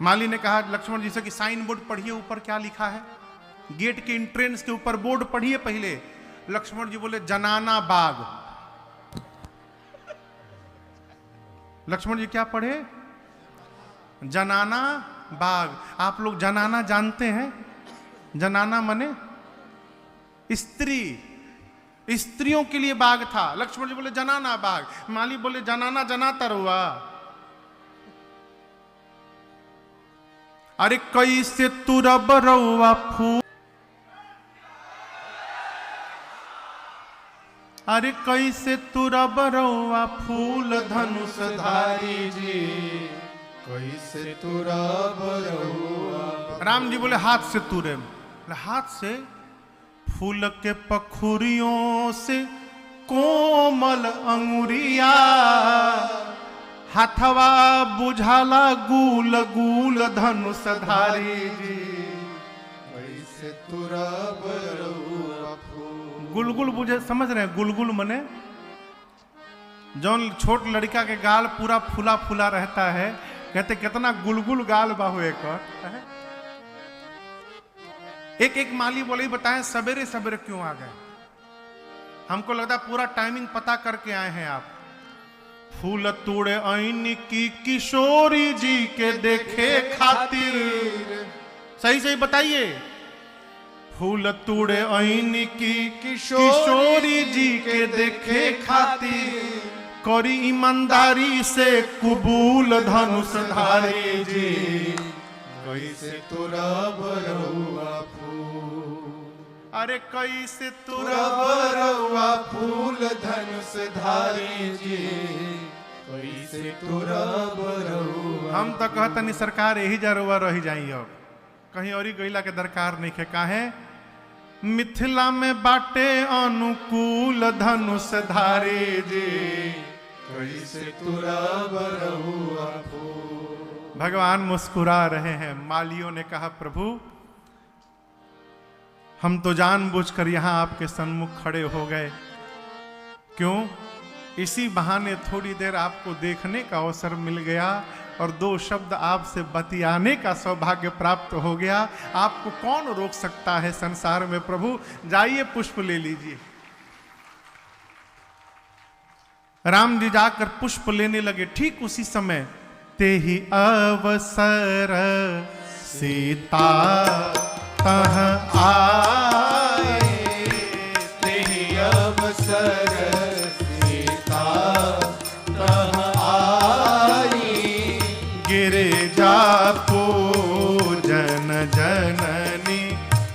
माली ने कहा लक्ष्मण जी से कि साइन बोर्ड पढ़िए, ऊपर क्या लिखा है। गेट के एंट्रेंस के ऊपर बोर्ड पढ़िए पहले। लक्ष्मण जी बोले जनाना बाग। लक्ष्मण जी क्या पढ़े? जनाना बाग। आप लोग जनाना जानते हैं? जनाना माने स्त्री, स्त्रियों के लिए बाग था। लक्ष्मण जी बोले जनाना बाग। माली बोले जनाना जनाता रुआ। अरे कैसे तुरब रउआ फूल, अरे कैसे तुरब रउआ फूल धनुष धारी जी, कैसे तुरब रउआ। राम जी बोले हाथ से तुरे। हाथ से? फूल के पखुरियों से कोमल अंगुरिया, हाथवा बुझाला गुल गुल धनुष धारी जी, कैसे तुरब रउआ फूल। गुलगुल बुझे, समझ रहे हैं? गुलगुल मने जौन छोट लड़का के गाल पूरा फूला फूला रहता है, कहते कितना गुलगुल गाल बाहु एक एक माली बोले बताएं सवेरे सवेरे क्यों आ गए? हमको लगता पूरा टाइमिंग पता करके आए हैं आप। फूल तोड़े ऐन की किशोरी जी के देखे खातिर, सही सही बताइए। फूल तोड़े ऐन की किशोरी जी के देखे खातिर, करी ईमानदारी से कुबूल धनुष धारी जी, कैसे तुरब रउआ फूल। अरे कैसे तुरब तुरब रउआ फूल धनुष धारी जी, कैसे तुरब रउआ। हम तो कहतनी सरकार यही जरूर रह जाई, अब कहीं और ही गईला के दरकार नहीं है। काहे? मिथिला में बाटे अनुकूल धनुष धारी जी, कैसे तुरब रउआ फूल। भगवान मुस्कुरा रहे हैं। मालियों ने कहा प्रभु हम तो जानबूझकर यहां आपके सन्मुख खड़े हो गए, क्यों? इसी बहाने थोड़ी देर आपको देखने का अवसर मिल गया और दो शब्द आपसे बतियाने का सौभाग्य प्राप्त हो गया। आपको कौन रोक सकता है संसार में प्रभु? जाइए पुष्प ले लीजिए। राम जी जाकर पुष्प लेने लगे। ठीक उसी समय ते ही अवसर सीता तह आए, ते ही अवसर सीता तह आई, गिरिजा पूजन जननी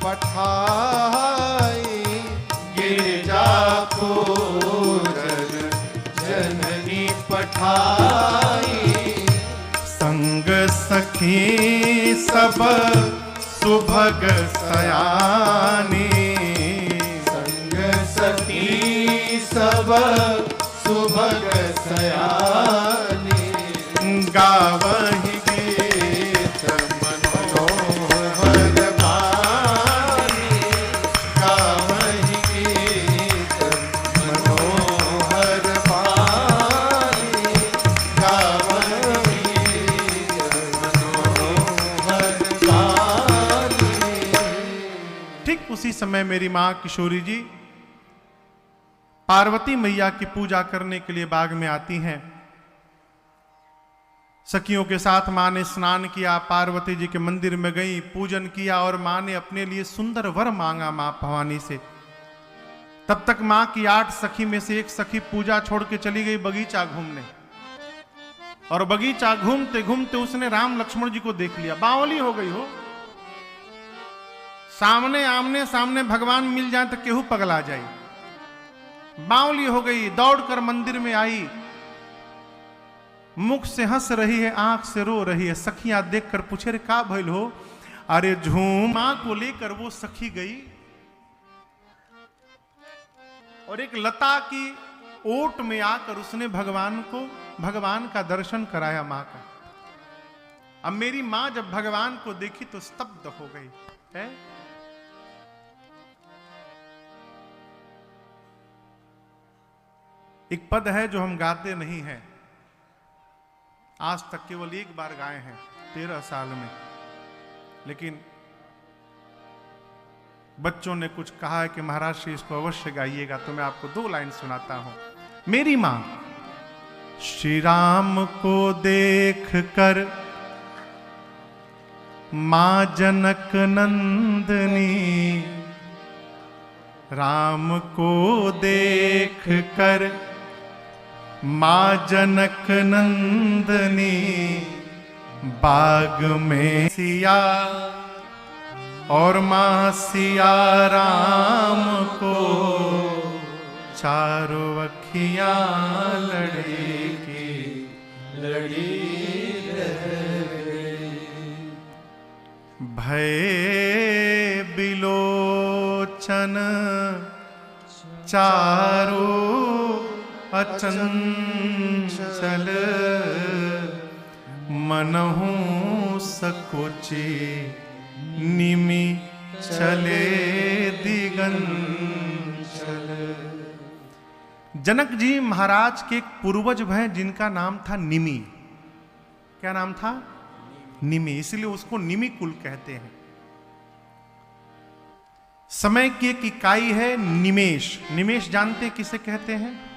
पठाई, गिरिजा पूजन जननी पठाई, संग सखी सब सुभग सयानी, संग सखी सब सुभग सयानी, गावहि गीत मनोहर वाणी, गावहि गीत मनोहर वाणी, गावहि गीत मनोहर वाणी। ठीक उसी समय मेरी मां किशोरी जी पार्वती मैया की पूजा करने के लिए बाग में आती हैं। सखियों के साथ मां ने स्नान किया, पार्वती जी के मंदिर में गई, पूजन किया और मां ने अपने लिए सुंदर वर मांगा मां भवानी से। तब तक मां की 8 सखी में से एक सखी पूजा छोड़ के चली गई बगीचा घूमने, और बगीचा घूमते घूमते उसने राम लक्ष्मण जी को देख लिया। बावली हो गई हो, सामने आमने सामने भगवान मिल जाए तो केहू पगला जाए। बावली हो गई, दौड़कर मंदिर में आई, मुख से हंस रही है, आंख से रो रही है। सखियां देखकर पूछे रे का भइल हो? अरे झूम। मां को लेकर वो सखी गई और एक लता की ओट में आकर उसने भगवान का दर्शन कराया मां का। अब मेरी मां जब भगवान को देखी तो स्तब्ध हो गई है। एक पद है जो हम गाते नहीं हैं, आज तक केवल एक बार गाए हैं 13 साल में। लेकिन बच्चों ने कुछ कहा है कि महाराज श्री इसको अवश्य गाइएगा, तो मैं आपको 2 लाइन सुनाता हूं। मेरी मां श्री राम को देख कर मां जनक नंदनी, राम को देख कर मां जनक नंदनी, बाग में सिया और मां सिया राम को चारों अखियां लड़ेगी लड़ी भय बिलोचन चारों अचंचल, मनहु सकुचि निमि चले दिगंचल। जनक जी महाराज के एक पूर्वज हैं जिनका नाम था निमि। क्या नाम था? निमि। इसलिए उसको निमि कुल कहते हैं। समय की एक इकाई है निमेष। निमेष जानते हैं किसे कहते हैं?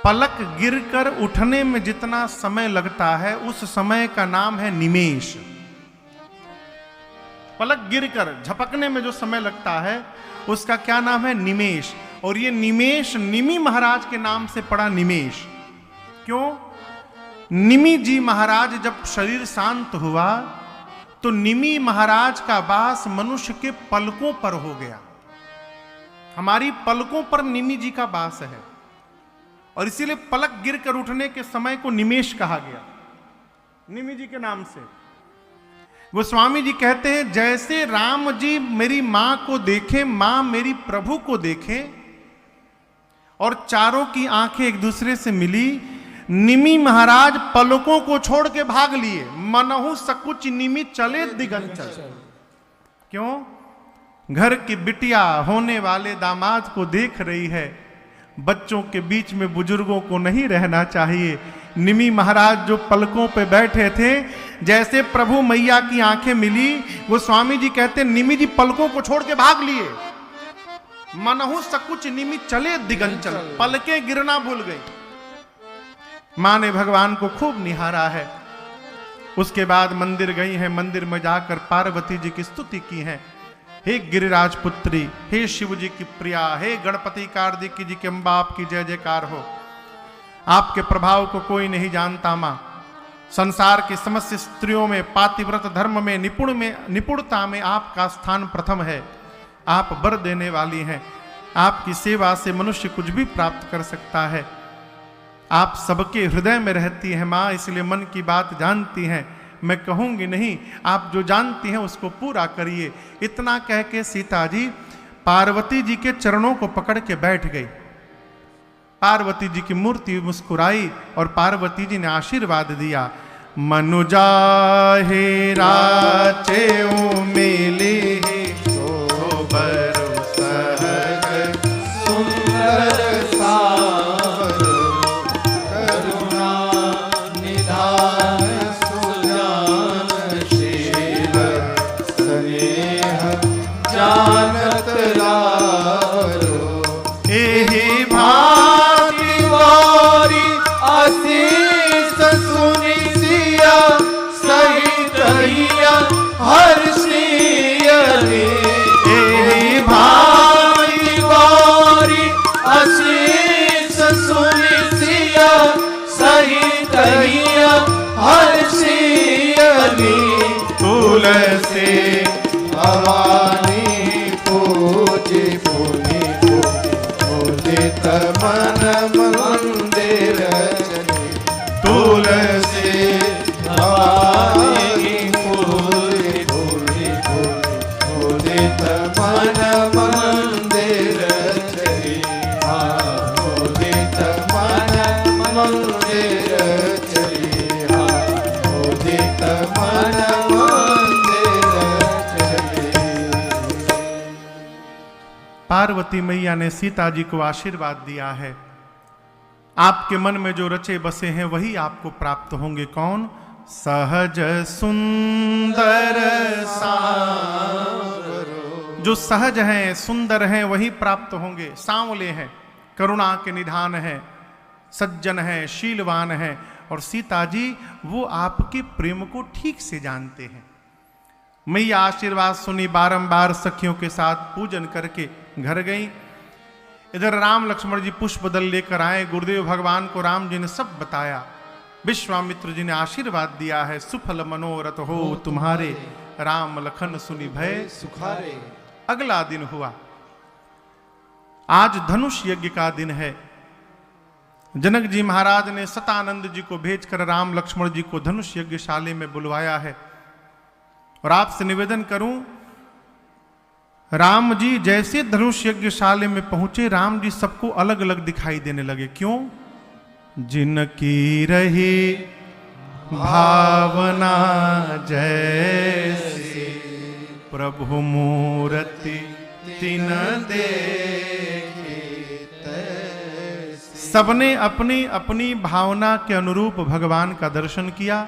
पलक गिरकर उठने में जितना समय लगता है उस समय का नाम है निमेष। पलक गिरकर झपकने में जो समय लगता है उसका क्या नाम है? निमेष। और ये निमेष निमि महाराज के नाम से पड़ा निमेष। क्यों? निमि जी महाराज जब शरीर शांत हुआ तो निमि महाराज का वास मनुष्य के पलकों पर हो गया। हमारी पलकों पर निमि जी का वास है और इसीलिए पलक गिरकर उठने के समय को निमेष कहा गया, निमि जी के नाम से। गोस्वामी जी कहते हैं जैसे राम जी मेरी मां को देखे, मां मेरी प्रभु को देखे और चारों की आंखें एक दूसरे से मिली, निमि महाराज पलकों को छोड़ के भाग लिए। मनहु सकुच निमि चले दिगंचल। क्यों? घर की बिटिया होने वाले दामाद को देख रही है, बच्चों के बीच में बुजुर्गों को नहीं रहना चाहिए। निमि महाराज जो पलकों पे बैठे थे, जैसे प्रभु मैया की आंखें मिली, वो स्वामी जी कहते निमि जी पलकों को छोड़ के भाग लिए। मनहु सकुच निमि चले दिगंचल, पलकें गिरना भूल गई। मां ने भगवान को खूब निहारा है। उसके बाद मंदिर गई है, मंदिर में जाकर पार्वती जी की स्तुति की है। हे गिरिराज पुत्री, हे शिव जी की प्रिया, हे गणपति कार्तिकी जी के अम्बा आपकी जय जयकार हो। आपके प्रभाव को कोई नहीं जानता मां। संसार की समस्त स्त्रियों में पातिव्रत धर्म में निपुणता में आपका स्थान प्रथम है। आप वर देने वाली हैं। आपकी सेवा से मनुष्य कुछ भी प्राप्त कर सकता है। आप सबके हृदय में रहती हैं मां, इसलिए मन की बात जानती हैं। मैं कहूंगी नहीं, आप जो जानती हैं उसको पूरा करिए। इतना कह के सीता जी पार्वती जी के चरणों को पकड़ के बैठ गई। पार्वती जी की मूर्ति मुस्कुराई और पार्वती जी ने आशीर्वाद दिया। मनुजा हे राचेऊ मिली तो बरु सहज सुंदर सावर, करुणा निधान सुजान शील, स्नेह जानत लारो। एहि भांति वारी आशीष सुनि सिया, सहित हिया हर्षियले। एहि भांति वारी आशीष सुनि सिया, सहित हिया हर्षियले। तुलसी भवानी पूजे पुनि उदित मन मंदिर चले। तुलसी भवानी पूजे पुनि उदित मन मंदिर चले। उदित मन मंदिर चले। उदित मन मंदिर चले। पार्वती मैया ने सीता जी को आशीर्वाद दिया है। आपके मन में जो रचे बसे हैं वही आपको प्राप्त होंगे। कौन? सहज सुंदर सांवरो। जो सहज हैं, सुंदर हैं, वही प्राप्त होंगे। सांवले हैं, करुणा के निधान हैं, सज्जन हैं, शीलवान हैं। और सीता जी वो आपके प्रेम को ठीक से जानते हैं। मैया आशीर्वाद सुनी, बारंबार सखियों के साथ पूजन करके घर गई। इधर राम लक्ष्मण जी पुष्प दल लेकर आए। गुरुदेव भगवान को राम जी ने सब बताया। विश्वामित्र जी ने आशीर्वाद दिया है, सुफल मनोरथ हो तुम्हारे, राम लखन सुनि भय सुखारे। अगला दिन हुआ। आज धनुष यज्ञ का दिन है। जनक जी महाराज ने सतानंद जी को भेजकर राम लक्ष्मण जी को धनुष यज्ञशाले में बुलवाया है। और आपसे निवेदन करूं, राम जी जैसे धनुष यज्ञशाले में पहुंचे, राम जी सबको अलग अलग दिखाई देने लगे। क्यों? जिनकी रही भावना जैसी, प्रभु मूर्ति तिन देखी तैसी। सबने अपनी अपनी भावना के अनुरूप भगवान का दर्शन किया।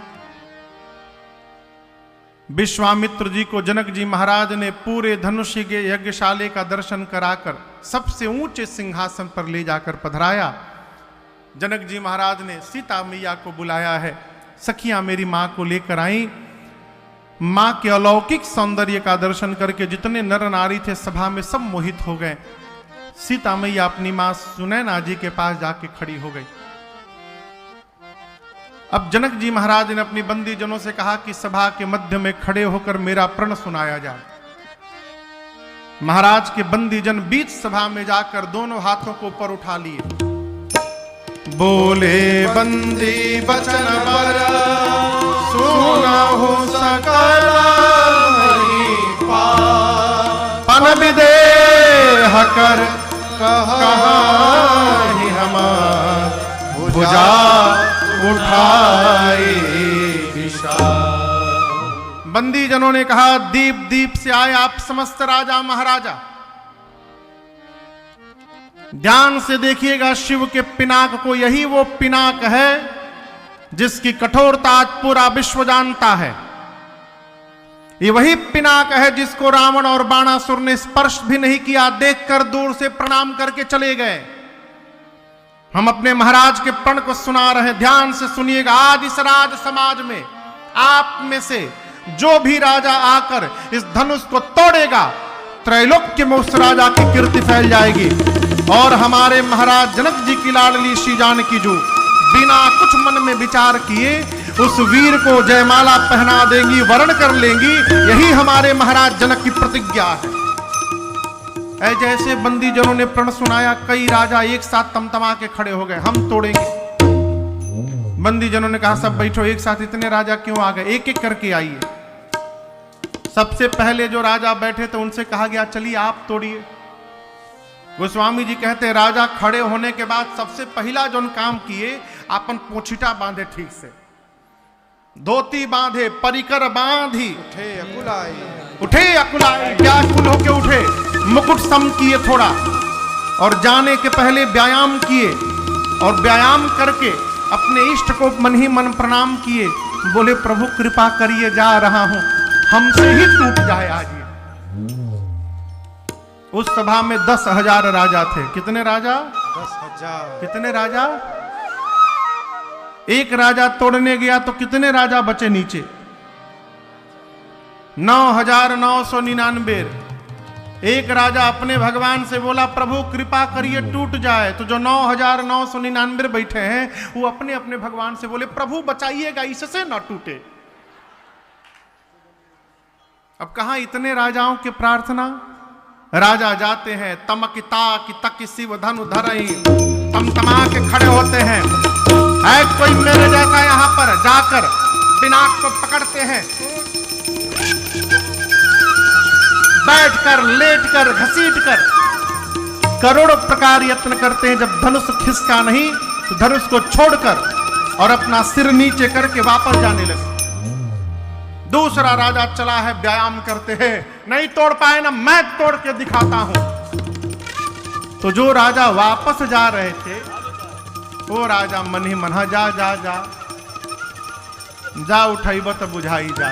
विश्वामित्र जी को जनक जी महाराज ने पूरे धनुष यज्ञशाले का दर्शन कराकर सबसे ऊंचे सिंहासन पर ले जाकर पधराया। जनक जी महाराज ने सीता मैया को बुलाया है। सखियां मेरी मां को लेकर आई। मां के अलौकिक सौंदर्य का दर्शन करके जितने नर नारी थे सभा में सब मोहित हो गए। सीता मैया अपनी मां सुनैना जी के पास जाके खड़ी हो गई। अब जनक जी महाराज ने अपनी बंदी जनों से कहा कि सभा के मध्य में खड़े होकर मेरा प्रण सुनाया जाए। महाराज के बंदी जन बीच सभा में जाकर दोनों हाथों को ऊपर उठा लिए। बोले बंदी बचन बर, सुना हो सकल पन विदेह कर, कहानी हमार भुजा उठाई विशाल। बंदी जनों ने कहा, दीप दीप से आए आप समस्त राजा महाराजा। ध्यान से देखिएगा शिव के पिनाक को। यही वो पिनाक है जिसकी कठोरता आज पूरा विश्व जानता है। ये वही पिनाक है जिसको रावण और बाणासुर ने स्पर्श भी नहीं किया, देखकर दूर से प्रणाम करके चले गए। हम अपने महाराज के प्रण को सुना रहे हैं, ध्यान से सुनिएगा। आज इस राज समाज में आप में से जो भी राजा आकर इस धनुष को तोड़ेगा, त्रैलोक्य में उस राजा की कीर्ति फैल जाएगी। और हमारे महाराज जनक जी की लाडली श्री जानकी जो बिना कुछ मन में विचार किए उस वीर को जयमाला पहना देंगी, वरण कर लेंगी। यही हमारे महाराज जनक की प्रतिज्ञा है। जैसे बंदी जनों ने प्रण सुनाया, कई राजा एक साथ तमतमा के खड़े हो गए, हम तोड़ेंगे। बंदी जनों ने कहा, सब बैठो, एक साथ इतने राजा क्यों आ गए? एक एक करके आइए। सबसे पहले जो राजा बैठे थे उनसे कहा गया, चलिए आप तोड़िए। गोस्वामी जी कहते हैं, राजा खड़े होने के बाद सबसे पहला जो काम किए, अपन पोछिटा बांधे, ठीक से धोती बांधे, परिकर बांधी, उठे अकुलाए, व्याकुल होके उठे, मुकुट सम किए थोड़ा, और जाने के पहले व्यायाम किए, और व्यायाम करके अपने इष्ट को मन ही मन प्रणाम किए। बोले, प्रभु कृपा करिए, जा रहा हूं, हमसे ही टूट जाए आज ये। उस सभा में 10,000 राजा थे। कितने राजा? 10,000। कितने राजा? एक राजा तोड़ने गया तो कितने राजा बचे नीचे? 9,999। एक राजा अपने भगवान से बोला, प्रभु कृपा करिए टूट जाए। तो जो 9,999 बैठे हैं वो अपने अपने भगवान से बोले, प्रभु बचाइएगा, इससे ना टूटे। अब कहां इतने राजाओं की प्रार्थना? राजा जाते हैं, तमकिता की तक शिव धनु धरई, तमतमा के खड़े होते हैं। है कोई मेरे जैसा यहां पर? जाकर पिनाक को पकड़ते हैं, बैठकर, लेटकर, घसीटकर करोड़ों प्रकार यत्न करते हैं। जब धनुष खिसका नहीं तो धनुष को छोड़कर और अपना सिर नीचे करके वापस जाने लगे। दूसरा राजा चला है, व्यायाम करते हैं, नहीं तोड़ पाए ना, मैं तोड़ के दिखाता हूं। तो जो राजा वापस जा रहे थे ओ राजा मन ही मन, हाँ जा जा जा जा, उठाइब तो बुझाई जा।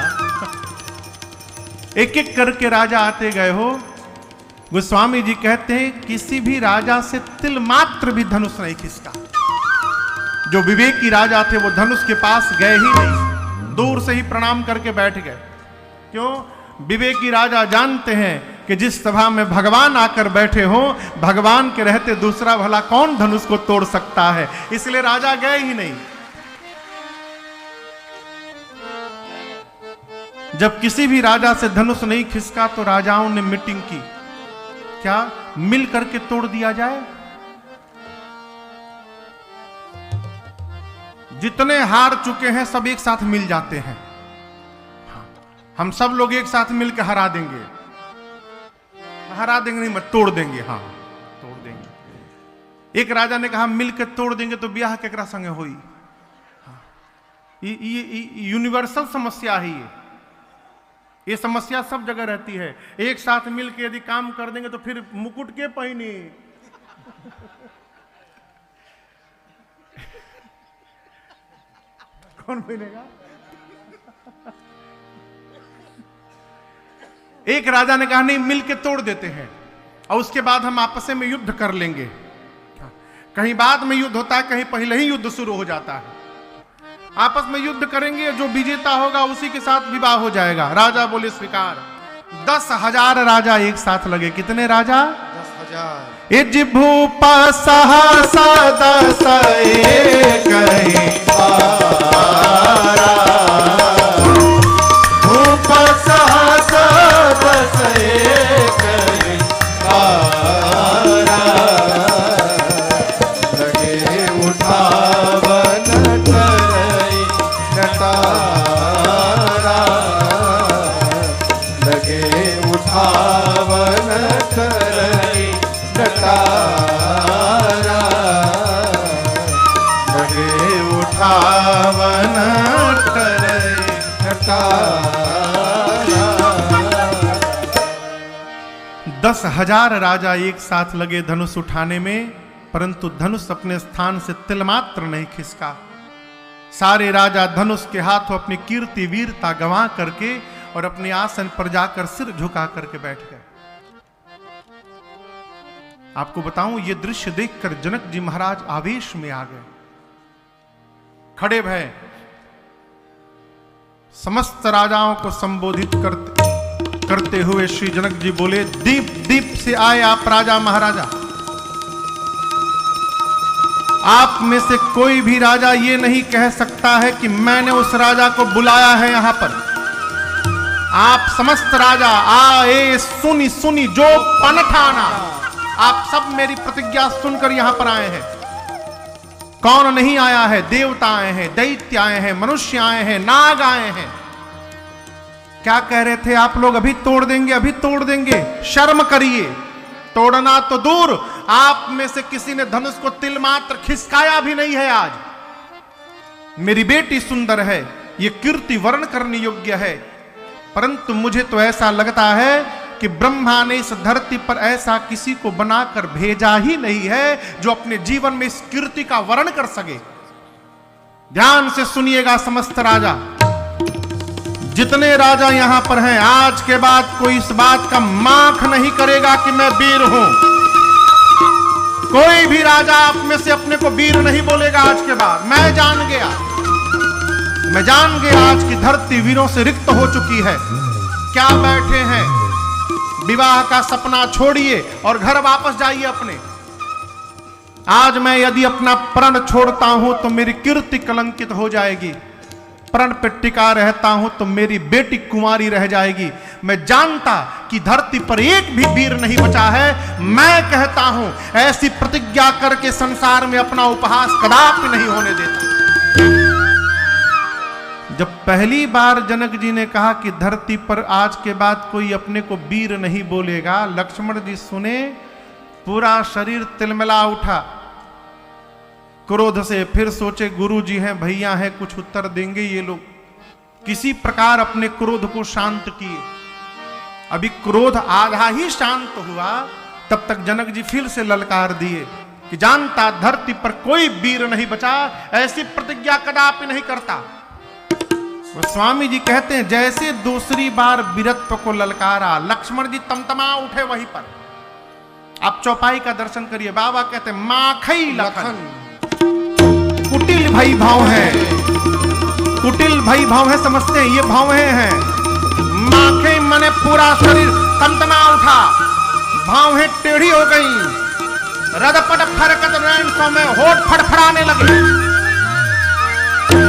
एक एक करके राजा आते गए हो। गोस्वामी जी कहते हैं किसी भी राजा से तिल मात्र भी धनुष नहीं खिसका। जो विवेकी राजा थे वो धनुष के पास गए ही नहीं, दूर से ही प्रणाम करके बैठ गए। क्यों? विवेकी राजा जानते हैं कि जिस सभा में भगवान आकर बैठे हो, भगवान के रहते दूसरा भला कौन धनुष को तोड़ सकता है, इसलिए राजा गए ही नहीं। जब किसी भी राजा से धनुष नहीं खिसका तो राजाओं ने मीटिंग की, क्या मिल करके तोड़ दिया जाए? जितने हार चुके हैं सब एक साथ मिल जाते हैं। हम सब लोग एक साथ मिलकर हरा देंगे। हरा देंगे नहीं, मत तोड़ देंगे। हाँ तोड़ देंगे। एक राजा ने कहा मिलकर तोड़ देंगे तो ब्याह केकरा संगे होई। ये यूनिवर्सल समस्या है। ये समस्या सब जगह रहती है। एक साथ मिलकर यदि काम कर देंगे तो फिर मुकुट के पहने। कौन पहनेगा? एक राजा ने कहा नहीं, मिलके तोड़ देते हैं और उसके बाद हम आपस में युद्ध कर लेंगे। कहीं बाद में युद्ध होता है, कहीं पहले ही युद्ध शुरू हो जाता है। आपस में युद्ध करेंगे, जो विजेता होगा उसी के साथ विवाह हो जाएगा। राजा बोले स्वीकार। 10,000 राजा एक साथ लगे। कितने राजा? 10,000। इज भूप सहस दस एक भूप सहस दस एक लगे उठावन करई नटारा, लगे उठावन करई नटारा, लगे उठावन करई नटारा। 10,000 राजा एक साथ लगे धनुष उठाने में, परंतु धनुष अपने स्थान से तिलमात्र नहीं खिसका। सारे राजा धनुष के हाथों अपनी कीर्ति वीरता गंवा करके और अपने आसन पर जाकर सिर झुका करके बैठ गए। आपको बताऊं, ये दृश्य देखकर जनक जी महाराज आवेश में आ गए। खड़े भय समस्त राजाओं को संबोधित करते हुए श्री जनक जी बोले, दीप दीप से आए आप राजा महाराजा। आप में से कोई भी राजा ये नहीं कह सकता है कि मैंने उस राजा को बुलाया है यहां पर। आप समस्त राजा आए सुनी सुनी जो पनठाना। आप सब मेरी प्रतिज्ञा सुनकर यहां पर आए हैं। कौन नहीं आया है? देवता आए हैं, दैत्य आए हैं, मनुष्य आए हैं, नाग आए हैं। क्या कह रहे थे आप लोग? अभी तोड़ देंगे, अभी तोड़ देंगे। शर्म करिए। तोड़ना तो दूर, आप में से किसी ने धनुष को तिल मात्र खिसकाया भी नहीं है आज। मेरी बेटी सुंदर है, ये कीर्ति वर्ण करने योग्य है, परंतु मुझे तो ऐसा लगता है कि ब्रह्मा ने इस धरती पर ऐसा किसी को बनाकर भेजा ही नहीं है जो अपने जीवन में इस कीर्ति का वर्ण कर सके। ध्यान से सुनिएगा समस्त राजा, जितने राजा यहां पर हैं, आज के बाद कोई इस बात का माख नहीं करेगा कि मैं वीर हूं। कोई भी राजा आप में से अपने को वीर नहीं बोलेगा आज के बाद। मैं जान गया आज की धरती वीरों से रिक्त हो चुकी है। क्या बैठे हैं? विवाह का सपना छोड़िए और घर वापस जाइए अपने। आज मैं यदि अपना प्रण छोड़ता हूं तो मेरी कीर्ति कलंकित हो जाएगी। प्रण पे टिका रहता हूं तो मेरी बेटी कुंवारी रह जाएगी। मैं जानता कि धरती पर एक भी वीर नहीं बचा है। मैं कहता हूं ऐसी प्रतिज्ञा करके संसार में अपना उपहास कदापि नहीं होने देता। जब पहली बार जनक जी ने कहा कि धरती पर आज के बाद कोई अपने को वीर नहीं बोलेगा, लक्ष्मण जी सुने, पूरा शरीर तिलमिला उठा क्रोध से। फिर सोचे गुरु जी हैं, भैया हैं, कुछ उत्तर देंगे ये लोग। किसी प्रकार अपने क्रोध को शांत किए। अभी क्रोध आधा ही शांत हुआ, तब तक जनक जी फिर से ललकार दिए, कि जानता धरती पर कोई वीर नहीं बचा, ऐसी प्रतिज्ञा कदापि नहीं करता। स्वामी जी कहते हैं जैसे दूसरी बार वीरत्व को ललकारा, लक्ष्मण जी तमतमा उठे वहीं पर। आप चौपाई का दर्शन करिए, बाबा कहते हैं माखई लखन, कुटिल भाई भाव है, कुटिल भाई भाव है, समझते हैं ये भाव हैं। माखे मने पूरा शरीर तमतमा उठा, भाव है टेढ़ी हो गई, रदपट फरकत नैन सो में होठ फड़फड़ाने लगे,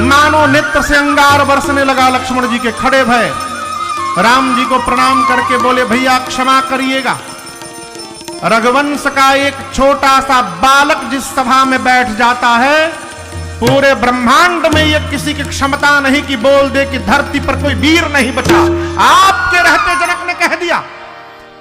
मानो नेत्र से अंगार बरसने लगा। लक्ष्मण जी के खड़े भय राम जी को प्रणाम करके बोले भैया क्षमा करिएगा, रघुवंश का एक छोटा सा बालक जिस सभा में बैठ जाता है, पूरे ब्रह्मांड में यह किसी की क्षमता नहीं कि बोल दे कि धरती पर कोई वीर नहीं बचा। आपके रहते जनक ने कह दिया,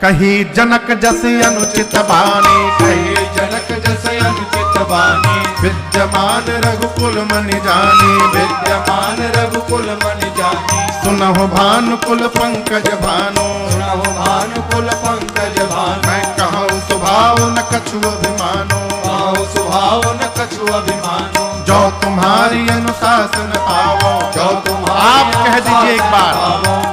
कही जनक जैसे अनुचित बानी, कही जनक जैसे अनुचित बानी, विद्यमान रघुकुल मन जानी, विद्यमान रघुकुल मन जानी। सुनहु भानुकुल पंकज भानु, सुनहु भानुकुल पंकज भानु। मैं कहूँ स्वभाव न कछु अभिमानो, कहूँ स्वभाव न कछु अभिमानो। जो तुम्हारी अनुशासन पावो, जो तुम्हारी आप कह दीजिए एक बार,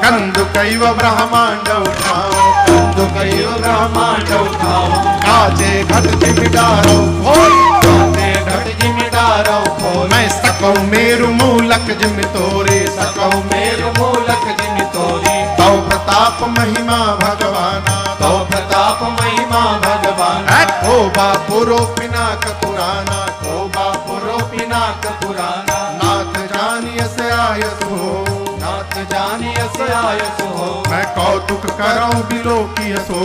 कंदु कैव ब्रह्मांड उठाओ, कंदु कैव ब्रह्मांड उठाओ। काजे घट जिमिदारो खोल, काजे घट जिमिदारो खोल। मैं सकौ मेरु मूलक जिमि तोरे, सकौ मेरु मूलक जिमि तोरे। तौ प्रताप महिमा भगवाना, तौ प्रताप महिमा भगवाना। ओ बापुरो पिनाक पुराना, ओ बापुरो पिनाक पुराना। नाथ जानियस आयस हो, नाथ जानियस आयस हो। मैं कौतुक करो बिलो की सो,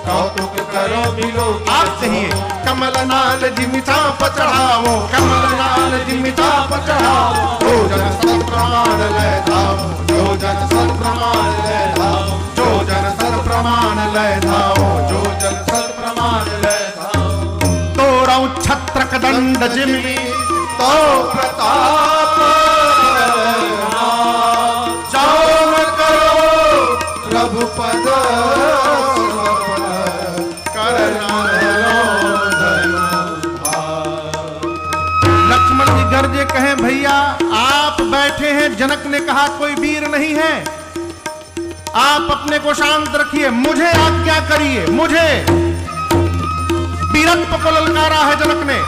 कौतुक करो बिलो। आप कहिए कमल नाल जिमि चाप चढ़ावो, कमल नाल जिमि चाप चढ़ावो। जो जन सत प्रमाण ले धावो, जो जन सत प्रमाण ले धावो, जो जन सत प्रमाण ले धावो, जो जन सत प्रमाण ले धावो। तोरऊ छत्रक दंड जिमि तो प्रताप जान करो प्रभु पद करना। लक्ष्मण जी गर्जे कहें भैया आप बैठे हैं, जनक ने कहा कोई वीर नहीं है, आप अपने को शांत रखिए, मुझे आज्ञा करिए। मुझे वीरत्व को ललकारा है जनक ने,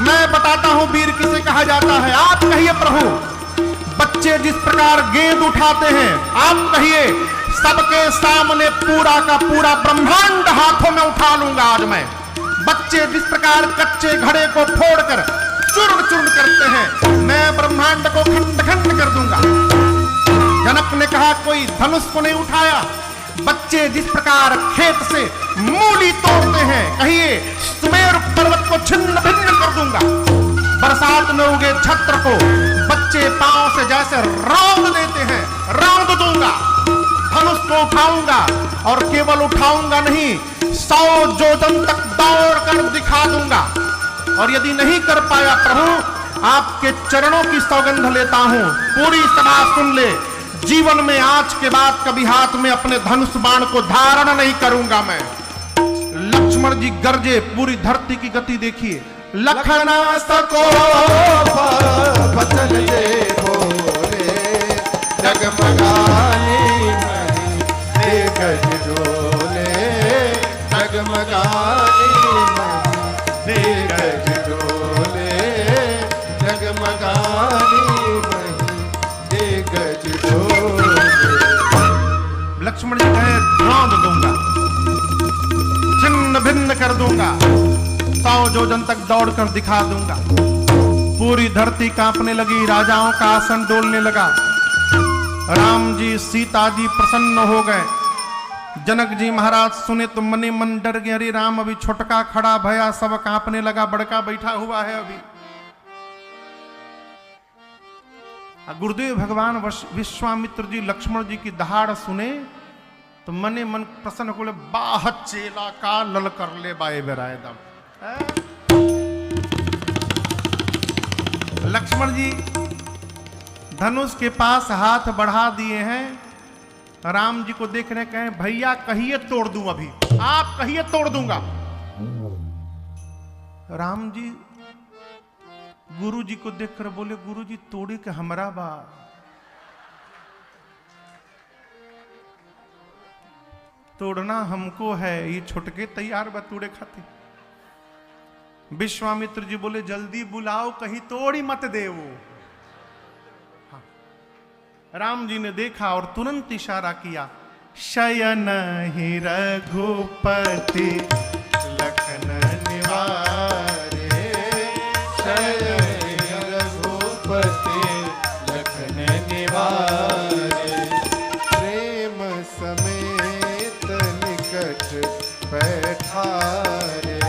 मैं बताता हूं वीर किसे कहा जाता है। आप कहिए प्रभु, बच्चे जिस प्रकार गेंद उठाते हैं, आप कहिए सबके सामने पूरा का पूरा ब्रह्मांड हाथों में उठा लूंगा आज मैं। बच्चे जिस प्रकार कच्चे घड़े को फोड़कर चूर्ण चूर्ण करते हैं, मैं ब्रह्मांड को खंड खंड कर दूंगा। जनक ने कहा कोई धनुष को नहीं उठाया, बच्चे जिस प्रकार खेत से मूली तोड़ते हैं, कहिए सुमेरु पर्वत को छिन्न भिन्न कर दूंगा। बरसात में उगे छत्र को बच्चे पांव से जैसे रौंद देते हैं, रौंद दूंगा। धनुष को उठाऊंगा और केवल उठाऊंगा नहीं, 100 योजन तक दौड़ कर दिखा दूंगा। और यदि नहीं कर पाया प्रभु, आपके चरणों की सौगंध लेता हूं, पूरी सभा सुन ले, जीवन में आज के बाद कभी हाथ में अपने धनुष बाण को धारण नहीं करूंगा मैं। लक्ष्मण जी गरजे, पूरी धरती की गति देखिए। लखना सको बचन दे बोले, जगमगाने मही दे गज डोले, जगमगाने मही दे गज डोले, जगमगाने मही दे गज डोले। लक्ष्मण जी कहे रौंद दूंगा, छिन्न भिन्न कर दूंगा, 100 योजन तक दौड़कर दिखा दूंगा। पूरी धरती कांपने लगी, राजाओं का आसन डोलने लगा। राम जी सीता जी प्रसन्न हो गए। जनक जी महाराज सुने तो मने मन डर गए, अरे राम अभी छोटका खड़ा भया, सब कांपने लगा, बड़का बैठा हुआ है अभी। गुरुदेव भगवान विश्वामित्र जी लक्ष्मण जी की दहाड़ सुने तो मने मन प्रसन्न हो, बाह चेला का लल कर ले बाए बेराए दम। लक्ष्मण जी धनुष के पास हाथ बढ़ा दिए हैं, राम जी को देख रहे, कहें भैया कहिए तोड़ दूं, अभी आप कहिए तोड़ दूंगा। राम जी गुरु जी को देखकर बोले, गुरु जी तोड़े के हमरा बा। तोड़ना हमको है, ये छुटके तैयार बा तोड़े खातिर। विश्वामित्र जी बोले, जल्दी बुलाओ, कहीं तोड़ी मत दे वो। हाँ। राम जी ने देखा और तुरंत इशारा किया, शयन ही रघुपति लखन निवारे, शयन रघुपति लखन निवारे, प्रेम समेत निकट बैठारे,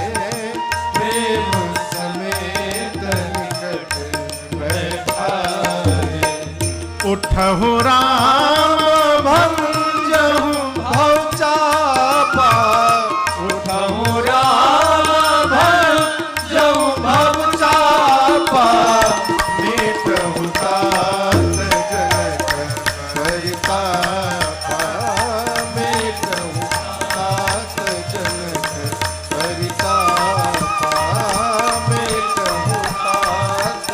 प्रेम समेत निकट बैठारे, उठहु राम भंजहु भव चापा, उठहु राम भंजहु भव चापा, मीटहु तात जनक परितापा, मीटहु तात जनक परितापा, मीटहु तात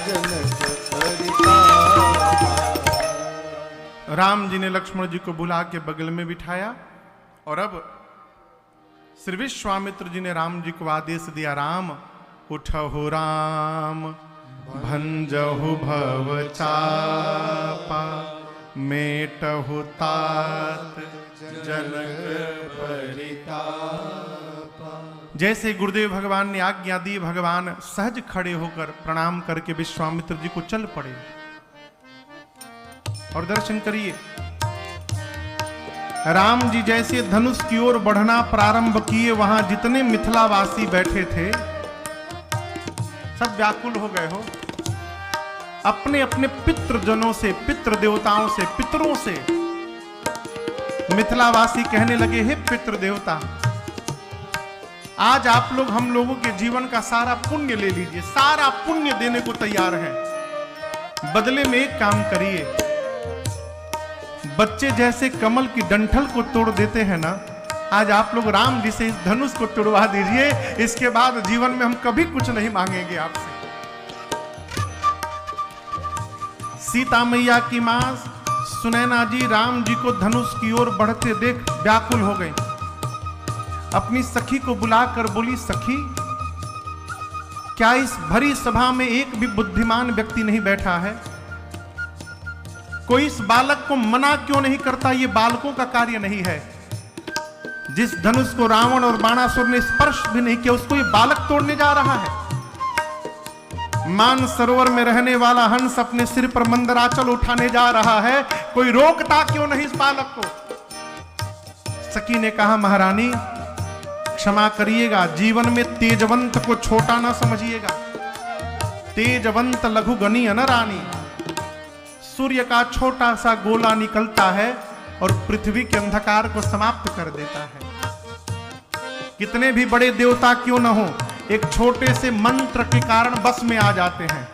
जनक परितापा। राम जी ने लक्ष्मण जी को बुला के बगल में बिठाया और अब श्री विश्वामित्र जी ने राम जी को आदेश दिया, राम उठहु राम भंजहु भव चापा, मेटहु तात जनक परितापा। जैसे गुरुदेव भगवान ने आज्ञा दी, भगवान सहज खड़े होकर प्रणाम करके विश्वामित्र जी को चल पड़े और दर्शन करिए। राम जी जैसे धनुष की ओर बढ़ना प्रारंभ किए, वहां जितने मिथिलावासी बैठे थे सब व्याकुल हो गए हो। अपने अपने पितृजनों से, पितृ देवताओं से, पितरों से मिथिलावासी कहने लगे, हे पितृ देवता, आज आप लोग हम लोगों के जीवन का सारा पुण्य ले लीजिए, सारा पुण्य देने को तैयार हैं। बदले में एक काम करिए, बच्चे जैसे कमल की डंठल को तोड़ देते हैं ना, आज आप लोग राम जी से इस धनुष को तोड़वा दीजिए। इसके बाद जीवन में हम कभी कुछ नहीं मांगेंगे आपसे। सीता मैया की मां सुनैना जी राम जी को धनुष की ओर बढ़ते देख व्याकुल हो गई। अपनी सखी को बुलाकर बोली, सखी क्या इस भरी सभा में एक भी बुद्धिमान व्यक्ति नहीं बैठा है? कोई इस बालक को मना क्यों नहीं करता? ये बालकों का कार्य नहीं है। जिस धनुष को रावण और बाणासुर ने स्पर्श भी नहीं किया, उसको ये बालक तोड़ने जा रहा है। मान सरोवर में रहने वाला हंस अपने सिर पर मंदराचल उठाने जा रहा है, कोई रोकता क्यों नहीं इस बालक को? सखी ने कहा, महारानी क्षमा करिएगा, जीवन में तेजवंत को छोटा ना समझिएगा। तेजवंत लघु गनी है ना रानी। सूर्य का छोटा सा गोला निकलता है और पृथ्वी के अंधकार को समाप्त कर देता है। कितने भी बड़े देवता क्यों न हो, एक छोटे से मंत्र के कारण बस में आ जाते हैं।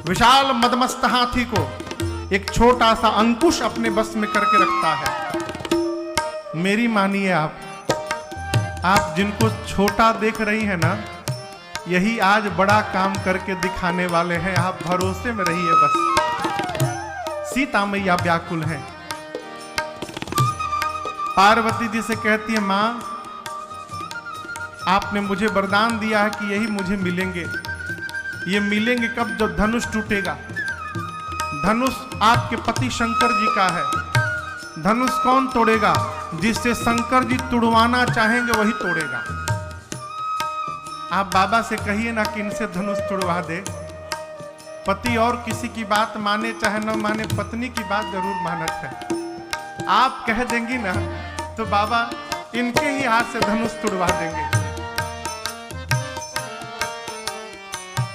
विशाल मदमस्त हाथी को एक छोटा सा अंकुश अपने बस में करके रखता है। मेरी मानिए, आप जिनको छोटा देख रही है ना, यही आज बड़ा काम करके दिखाने वाले हैं। आप भरोसे में रहिए बस। सीता मैया व्याकुल हैं। पार्वती जी से कहती है, मां आपने मुझे वरदान दिया है कि यही मुझे मिलेंगे। ये मिलेंगे कब? जब धनुष टूटेगा। धनुष आपके पति शंकर जी का है। धनुष कौन तोड़ेगा? जिससे शंकर जी तुड़वाना चाहेंगे वही तोड़ेगा। आप बाबा से कहिए ना कि इनसे धनुष तुड़वा दे। पति और किसी की बात माने चाहे न माने, पत्नी की बात जरूर मानत है। आप कह देंगी ना तो बाबा इनके ही हाथ से धनुष तुड़वा देंगे।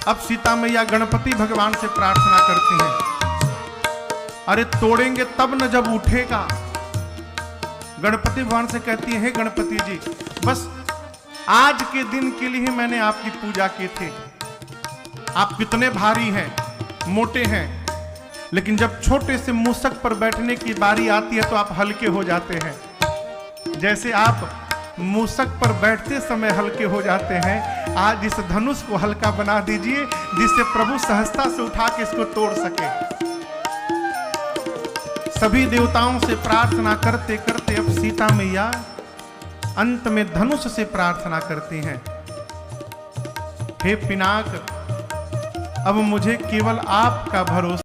अब सीता मैया गणपति भगवान से प्रार्थना करती हैं, अरे तोड़ेंगे तब न जब उठेगा। गणपति भगवान से कहती है, हे गणपति जी, बस आज के दिन के लिए मैंने आपकी पूजा की थी। आप कितने भारी हैं, मोटे हैं, लेकिन जब छोटे से मूसक पर बैठने की बारी आती है तो आप हल्के हो जाते हैं। जैसे आप मूसक पर बैठते समय हल्के हो जाते हैं, आज इस धनुष को हल्का बना दीजिए जिससे प्रभु सहजता से उठा के इसको तोड़ सके। सभी देवताओं से प्रार्थना करते करते अब सीता मैया अंत में धनुष से प्रार्थना करती हैं, हे पिनाक, अब मुझे केवल आपका भरोसा